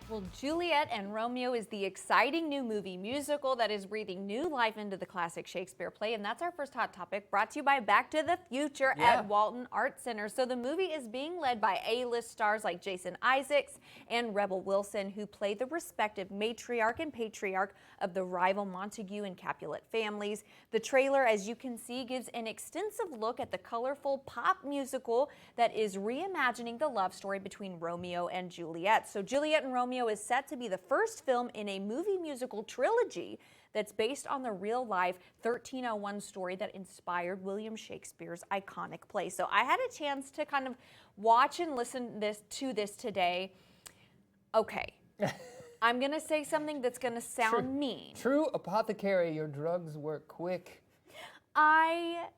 Well, Juliet and Romeo is the exciting new movie musical that is breathing new life into the classic Shakespeare play, and that's our first hot topic, brought to you by Back to the Future at Walton Art Center. So the movie is being led by A-list stars like Jason Isaacs and Rebel Wilson, who play the respective matriarch and patriarch of the rival Montague and Capulet families. The trailer, as you can see, gives an extensive look at the colorful pop musical that is reimagining the love story between Romeo and Juliet. So Juliet and Romeo is set to be the first film in a movie musical trilogy that's based on the real-life 1301 story that inspired William Shakespeare's iconic play. So I had a chance to kind of watch and listen to this today. Okay. I'm going to say something that's going to sound mean. True apothecary, your drugs work quick. I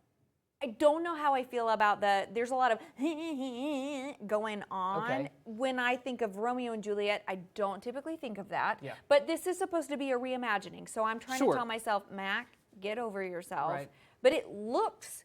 don't know how I feel about there's a lot of going on. Okay. When I think of Romeo and Juliet, I don't typically think of that. Yeah. But this is supposed to be a reimagining. So I'm trying to tell myself, Mac, get over yourself. Right. But it looks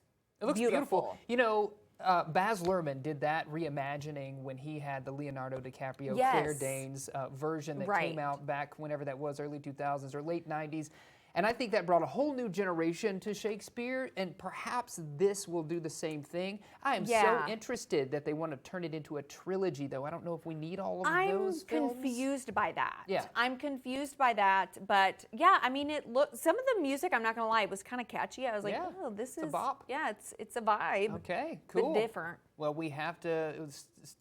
beautiful. You know, Baz Luhrmann did that reimagining when he had the Leonardo DiCaprio, Claire Danes version that came out back whenever that was, early 2000s or late 90s. And I think that brought a whole new generation to Shakespeare, and perhaps this will do the same thing. I am so interested that they want to turn it into a trilogy, though. I don't know if we need all of those films. I'm confused by that. Yeah. I'm confused by that, but yeah, I mean, some of the music, I'm not going to lie, it was kind of catchy. I was like, oh, this is a bop. Yeah, it's a vibe. Okay, cool. But different. Well, we have to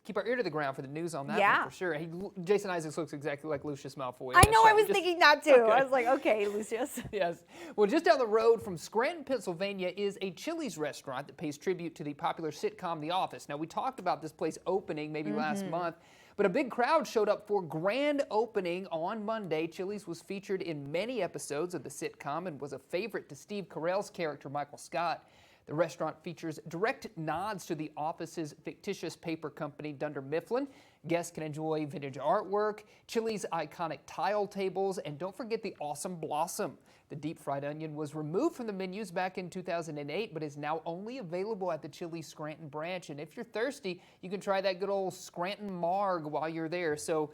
keep our ear to the ground for the news on that one for sure. Jason Isaacs looks exactly like Lucius Malfoy. I know, I was thinking that too. Okay. I was like, okay, Lucius. Yes. Well, just down the road from Scranton, Pennsylvania is a Chili's restaurant that pays tribute to the popular sitcom The Office. Now, we talked about this place opening maybe last month, but a big crowd showed up for grand opening on Monday. Chili's was featured in many episodes of the sitcom and was a favorite to Steve Carell's character, Michael Scott. The restaurant features direct nods to The Office's fictitious paper company, Dunder Mifflin. Guests can enjoy vintage artwork, Chili's iconic tile tables, and don't forget the awesome Blossom. The deep-fried onion was removed from the menus back in 2008, but is now only available at the Chili's Scranton branch. And if you're thirsty, you can try that good old Scranton Marg while you're there. So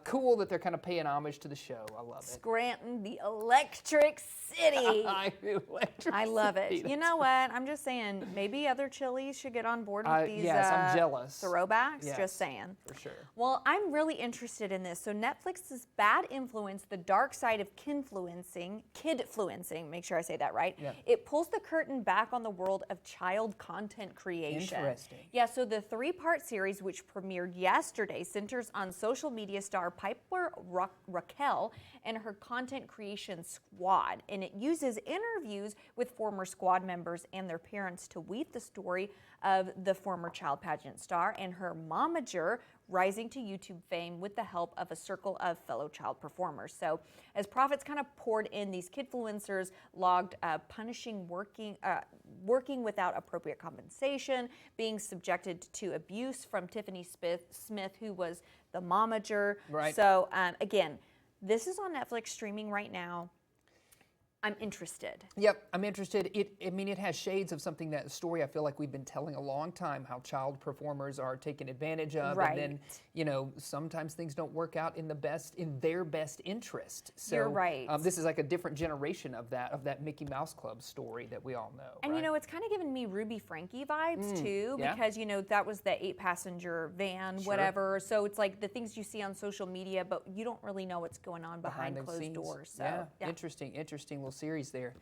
cool that they're kind of paying homage to the show. I love it. Scranton, the Electric City. I love it. You know what? I'm just saying, maybe other Chili's should get on board with these yes, I'm jealous. throwbacks. Yes, just saying. For sure. Well, I'm really interested in this. So Netflix's Bad Influence, the dark side of kidfluencing, make sure I say that right. Yeah. It pulls the curtain back on the world of child content creation. Interesting. Yeah, so the 3-part series, which premiered yesterday, centers on social media star Piper Raquel and her content creation squad. And it uses interviews with former squad members and their parents to weave the story of the former child pageant star and her momager rising to YouTube fame with the help of a circle of fellow child performers. So as profits kind of poured in, these kidfluencers logged punishing working without appropriate compensation, being subjected to abuse from Tiffany Smith, who was the momager. Right. So again, this is on Netflix streaming right now. I'm interested. Yep, I'm interested. It has shades of something, that story I feel like we've been telling a long time, how child performers are taken advantage of. Right. And then, sometimes things don't work out in their best interest. So, you're right. This is like a different generation of that Mickey Mouse Club story that we all know. And, right? It's kind of given me Ruby Frankie vibes, too, because, that was the 8-passenger van, whatever. So it's like the things you see on social media, but you don't really know what's going on behind closed doors. So, yeah. Interesting little series there.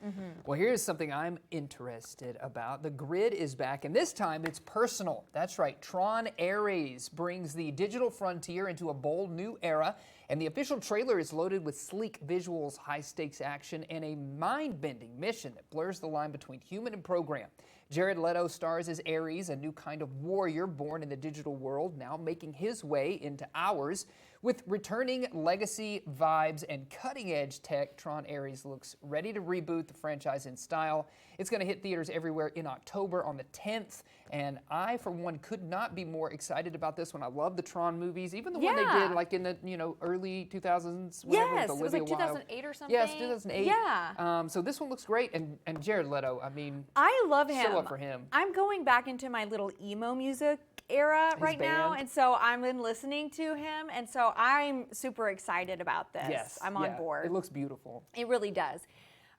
Well, here's something I'm interested about. The Grid is back, and this time it's personal. That's right. Tron Ares brings the digital frontier into a bold new era, and the official trailer is loaded with sleek visuals, high-stakes action, and a mind-bending mission that blurs the line between human and program. Jared Leto stars as Ares, a new kind of warrior born in the digital world, now making his way into ours. With returning legacy vibes and cutting-edge tech, Tron Ares looks ready to reboot the franchise in style. It's going to hit theaters everywhere in October on the 10th, And I, for one, could not be more excited about this one. I love the Tron movies, even the one they Yeah. did like in the early 2000s, whatever, Yes, with it was like Olivia Wilde. 2008 or something. Yes, 2008. Yeah. So this one looks great, and Jared Leto, I mean, I love him. so up for him. I'm going back into my little emo music era right now, band. and so I've been listening to him, and so I'm super excited about this. Yes, I'm on yeah, board. It looks beautiful. It really does.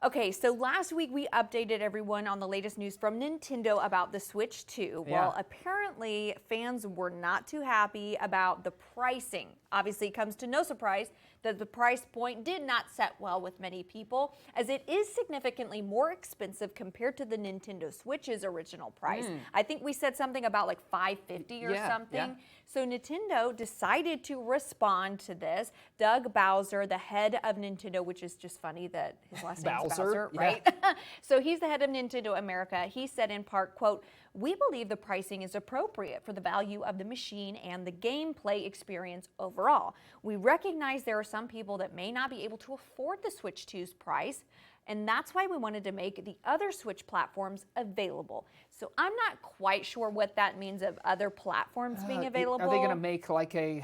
Okay, so last week we updated everyone on the latest news from Nintendo about the Switch 2. Yeah. Well, apparently fans were not too happy about the pricing. Obviously, it comes to no surprise that the price point did not set well with many people, as it is significantly more expensive compared to the Nintendo Switch's original price. I think we said something about like $550 or something. Yeah. So Nintendo decided to respond to this. Doug Bowser, the head of Nintendo, which is just funny that his last name is Bowser, yeah. right? So he's the head of Nintendo America. He said in part, quote, "We believe the pricing is appropriate for the value of the machine and the gameplay experience overall. We recognize there are some people that may not be able to afford the Switch 2's price, and that's why we wanted to make the other Switch platforms available." So I'm not quite sure what that means of other platforms being available. Are they going to make like a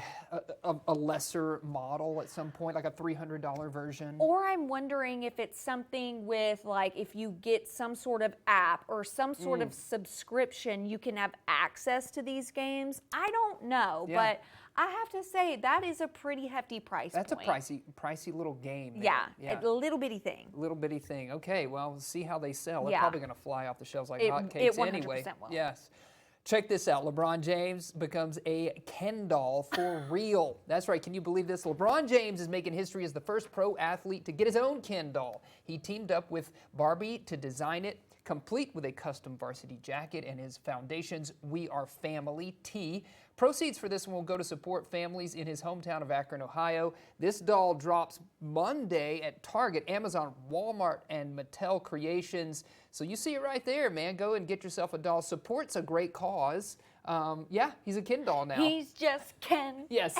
lesser model at some point, like a $300 version? Or I'm wondering if it's something with like if you get some sort of app or some sort of subscription, you can have access to these games. I don't know, Yeah. but I have to say that is a pretty hefty price That's point. a pricey little game. there. Yeah, a little bitty thing. Little bitty thing. Okay, well, we'll see how they sell. They're Yeah. probably going to fly off the shelves like It hotcakes 100% anyway. will. Yes. Check this out. LeBron James becomes a Ken doll for real. That's right. Can you believe this? LeBron James is making history as the first pro athlete to get his own Ken doll. He teamed up with Barbie to design it, complete with a custom varsity jacket and his foundation's We Are Family tee. Proceeds for this one will go to support families in his hometown of Akron, Ohio. This doll drops Monday at Target, Amazon, Walmart, and Mattel Creations. So you see it right there, man. Go and get yourself a doll. Supports a great cause. Yeah, he's a Ken doll now. He's just Ken. Yes,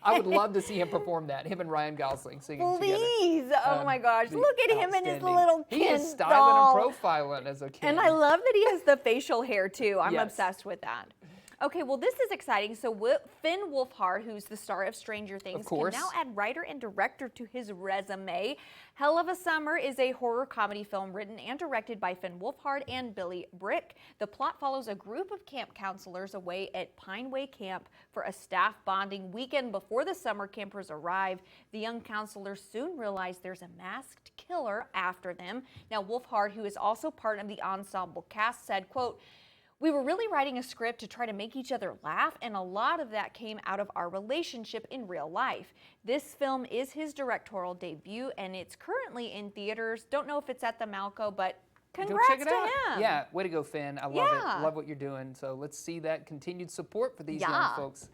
I would love to see him perform that. Him and Ryan Gosling singing together. Please. Oh my gosh. Be Look at him and his outstanding. little He Ken is styling doll. and profiling as a Ken. And I love that he has the facial hair too. I'm Yes. obsessed with that. Okay, well, this is exciting. So Finn Wolfhard, who's the star of Stranger Things, can course. now add writer and director to his resume. Hell of a Summer is a horror comedy film written and directed by Finn Wolfhard and Billy Brick. The plot follows a group of camp counselors away at Pineway Camp for a staff bonding weekend before the summer campers arrive. The young counselors soon realize there's a masked killer after them. Now, Wolfhard, who is also part of the ensemble cast, said, quote, "We were really writing a script to try to make each other laugh, and a lot of that came out of our relationship in real life. This film is his directorial debut, and it's currently in theaters. Don't know if it's at the Malco, but Go congrats check it to out. him." Yeah, way to go, Finn. I love Yeah. it. Love what you're doing. So let's see that continued support for these young Yeah. folks.